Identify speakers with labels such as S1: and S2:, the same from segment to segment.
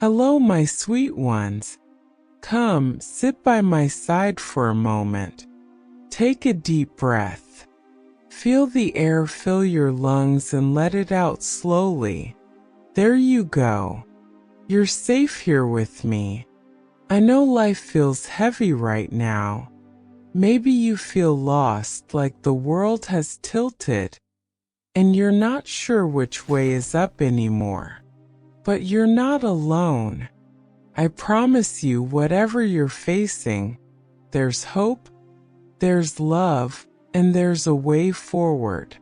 S1: Hello, my sweet ones. Come, sit by my side for a moment. Take a deep breath. Feel the air fill your lungs and let it out slowly. There you go. You're safe here with me. I know life feels heavy right now. Maybe you feel lost, like the world has tilted, and you're not sure which way is up anymore. But you're not alone. I promise you, whatever you're facing, there's hope, there's love, and there's a way forward.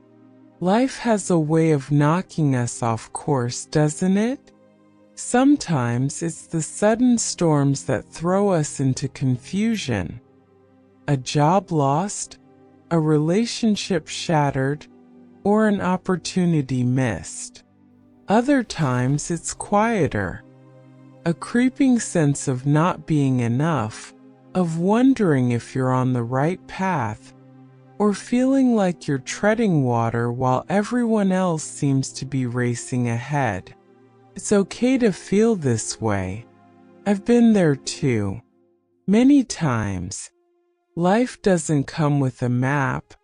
S1: Life has a way of knocking us off course, doesn't it? Sometimes it's the sudden storms that throw us into confusion. A job lost, a relationship shattered, or an opportunity missed. Other times it's quieter. A creeping sense of not being enough, of wondering if you're on the right path, or feeling like you're treading water while everyone else seems to be racing ahead. It's okay to feel this way. I've been there too. Many times. Life doesn't come with a map,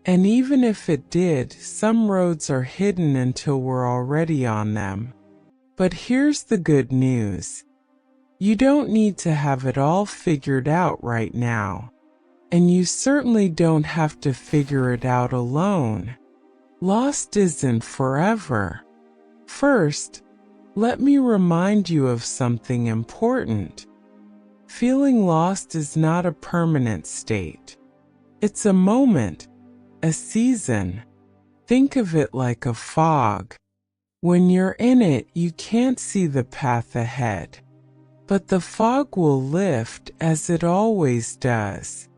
S1: and even if it did, some roads are hidden until we're already on them. But here's the good news. You don't need to have it all figured out right now. And you certainly don't have to figure it out alone. Lost isn't forever. First, let me remind you of something important. Feeling lost is not a permanent state. It's a moment, a season. Think of it like a fog. When you're in it, you can't see the path ahead. But the fog will lift, as it always does.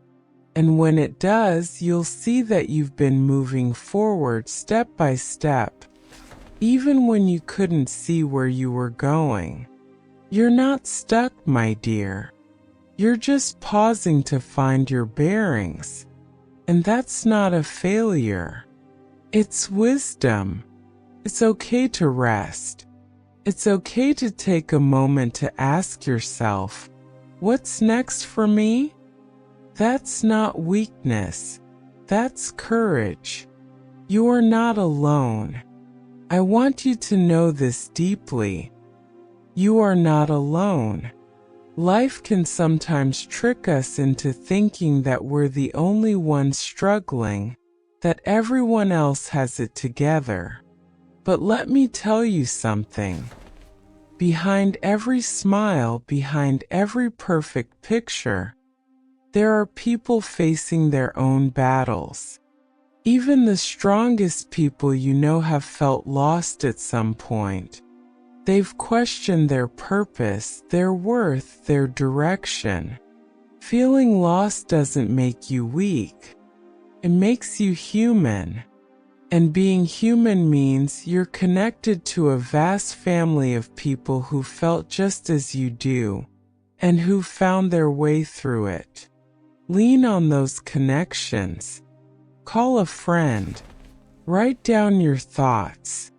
S1: And when it does, you'll see that you've been moving forward step by step, even when you couldn't see where you were going. You're not stuck, my dear. You're just pausing to find your bearings. And that's not a failure. It's wisdom. It's okay to rest. It's okay to take a moment to ask yourself, what's next for me? That's not weakness. That's courage. You are not alone. I want you to know this deeply. You are not alone. Life can sometimes trick us into thinking that we're the only ones struggling, that everyone else has it together. But let me tell you something. Behind every smile, behind every perfect picture, there are people facing their own battles. Even the strongest people you know have felt lost at some point. They've questioned their purpose, their worth, their direction. Feeling lost doesn't make you weak. It makes you human. And being human means you're connected to a vast family of people who felt just as you do, and who found their way through it. Lean on those connections. Call a friend. Write down your thoughts.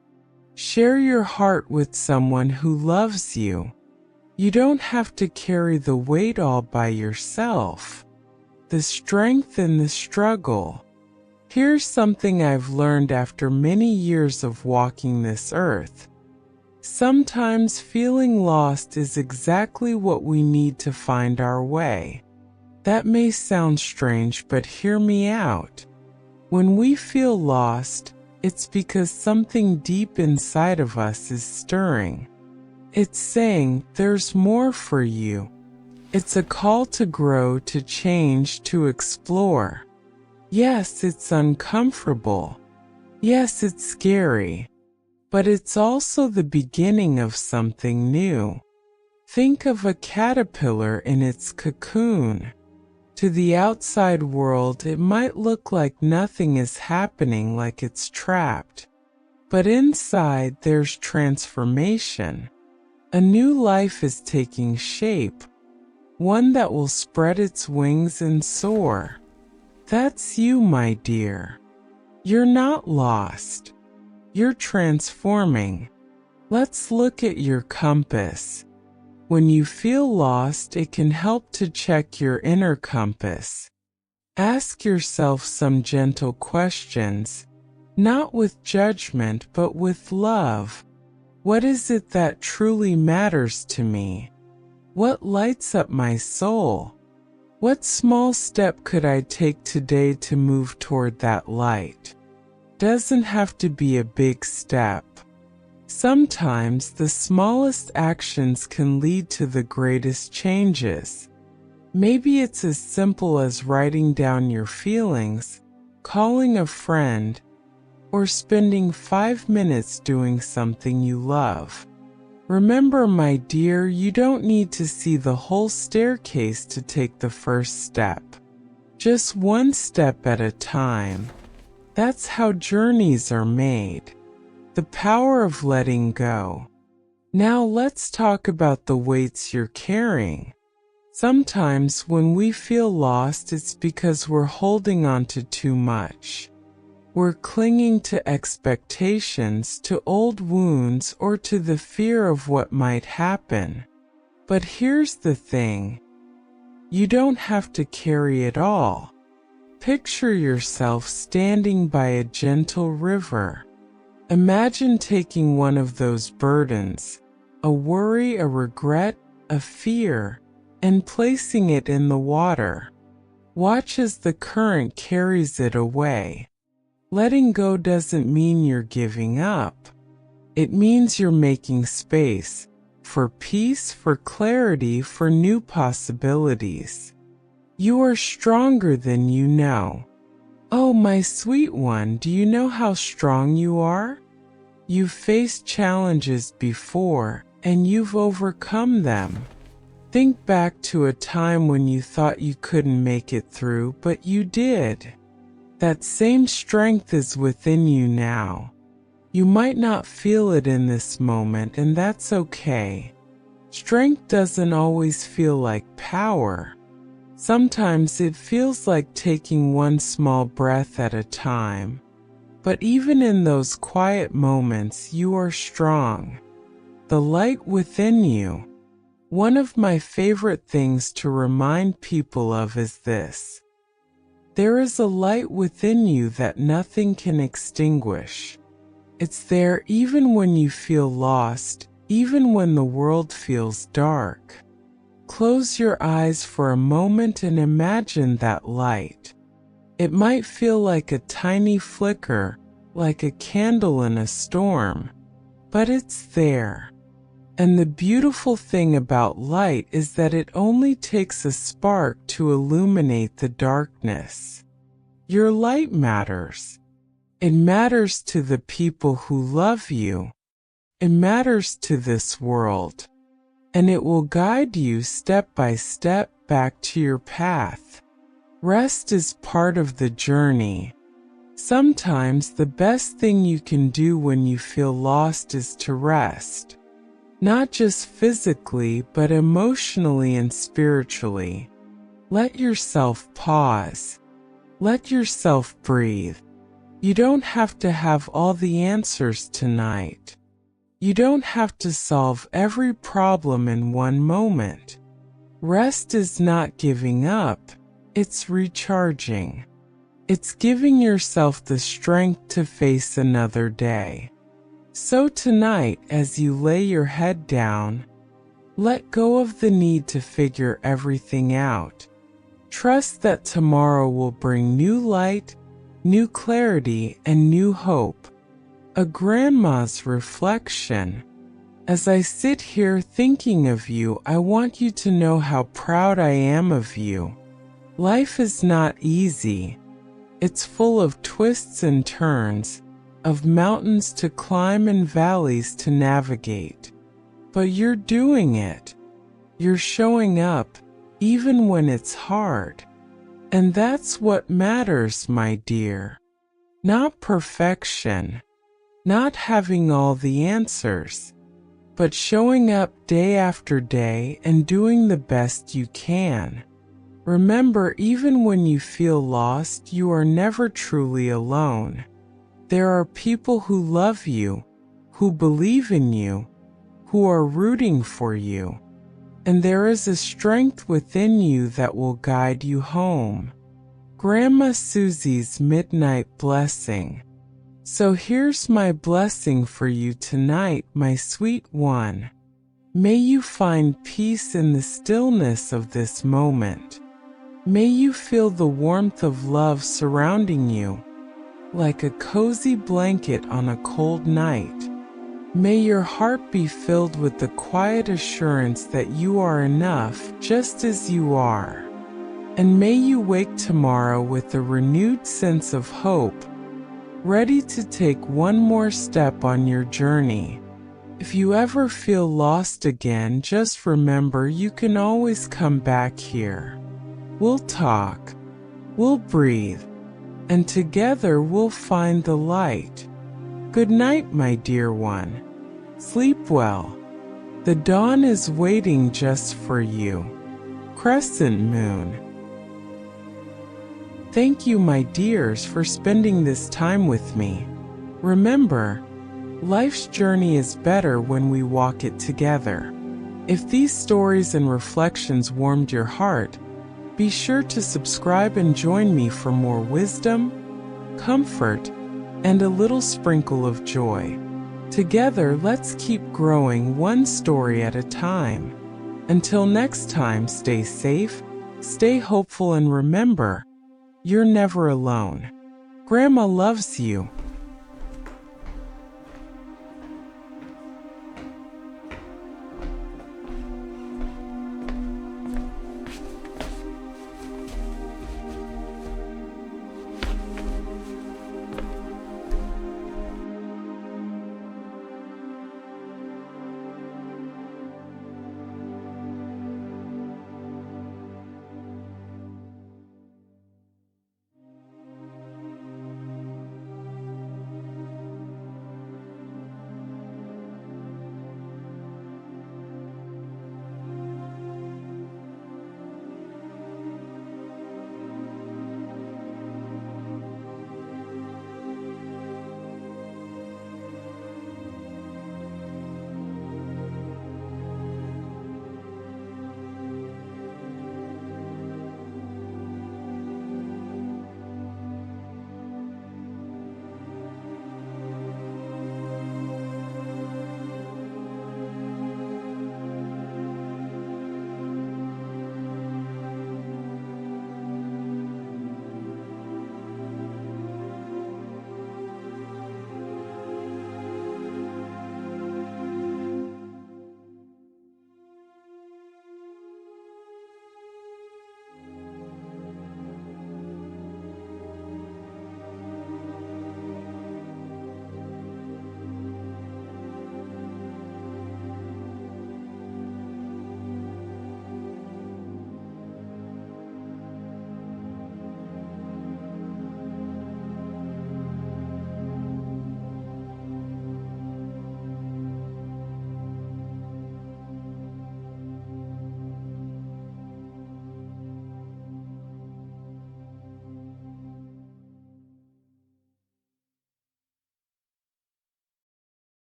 S1: Share your heart with someone who loves you. You don't have to carry the weight all by yourself. The strength in the struggle. Here's something I've learned after many years of walking this earth. Sometimes feeling lost is exactly what we need to find our way. That may sound strange, but hear me out. When we feel lost, it's because something deep inside of us is stirring. It's saying, there's more for you. It's a call to grow, to change, to explore. Yes, it's uncomfortable. Yes, it's scary. But it's also the beginning of something new. Think of a caterpillar in its cocoon. To the outside world, it might look like nothing is happening, like it's trapped. But inside, there's transformation. A new life is taking shape, one that will spread its wings and soar. That's you, my dear. You're not lost. You're transforming. Let's look at your compass. When you feel lost, it can help to check your inner compass. Ask yourself some gentle questions, not with judgment but with love. What is it that truly matters to me? What lights up my soul? What small step could I take today to move toward that light? Doesn't have to be a big step. Sometimes the smallest actions can lead to the greatest changes. Maybe it's as simple as writing down your feelings, calling a friend, or spending 5 minutes doing something you love. Remember, my dear, you don't need to see the whole staircase to take the first step. Just one step at a time. That's how journeys are made. The power of letting go. Now let's talk about the weights you're carrying. Sometimes when we feel lost, it's because we're holding on to too much. We're clinging to expectations, to old wounds, or to the fear of what might happen. But here's the thing. You don't have to carry it all. Picture yourself standing by a gentle river. Imagine taking one of those burdens, a worry, a regret, a fear, and placing it in the water. Watch as the current carries it away. Letting go doesn't mean you're giving up. It means you're making space for peace, for clarity, for new possibilities. You are stronger than you know. Oh, my sweet one, do you know how strong you are? You've faced challenges before, and you've overcome them. Think back to a time when you thought you couldn't make it through, but you did. That same strength is within you now. You might not feel it in this moment, and that's okay. Strength doesn't always feel like power. Sometimes it feels like taking one small breath at a time. But even in those quiet moments, you are strong. The light within you. One of my favorite things to remind people of is this. There is a light within you that nothing can extinguish. It's there even when you feel lost, even when the world feels dark. Close your eyes for a moment and imagine that light. It might feel like a tiny flicker, like a candle in a storm, but it's there. And the beautiful thing about light is that it only takes a spark to illuminate the darkness. Your light matters. It matters to the people who love you. It matters to this world. And it will guide you step by step back to your path. Rest is part of the journey. Sometimes the best thing you can do when you feel lost is to rest. Not just physically, but emotionally and spiritually. Let yourself pause. Let yourself breathe. You don't have to have all the answers tonight. You don't have to solve every problem in one moment. Rest is not giving up, it's recharging. It's giving yourself the strength to face another day. So tonight, as you lay your head down, let go of the need to figure everything out. Trust that tomorrow will bring new light, new clarity, and new hope. A grandma's reflection. As I sit here thinking of you, I want you to know how proud I am of you. Life is not easy. It's full of twists and turns, of mountains to climb and valleys to navigate. But you're doing it. You're showing up, even when it's hard. And that's what matters, my dear. Not perfection. Not having all the answers, but showing up day after day and doing the best you can. Remember, even when you feel lost, you are never truly alone. There are people who love you, who believe in you, who are rooting for you. and there is a strength within you that will guide you home. Grandma Suzie's Midnight Blessing. So here's my blessing for you tonight, my sweet one. May you find peace in the stillness of this moment. May you feel the warmth of love surrounding you, like a cozy blanket on a cold night. May your heart be filled with the quiet assurance that you are enough just as you are. And may you wake tomorrow with a renewed sense of hope, ready to take one more step on your journey. If you ever feel lost again, just remember you can always come back here. We'll talk, we'll breathe, and together we'll find the light. Good night, my dear one. Sleep well. The dawn is waiting just for you. Crescent Moon. Thank you, my dears, for spending this time with me. Remember, life's journey is better when we walk it together. If these stories and reflections warmed your heart, be sure to subscribe and join me for more wisdom, comfort, and a little sprinkle of joy. Together, let's keep growing one story at a time. Until next time, stay safe, stay hopeful, and remember, you're never alone. Grandma loves you.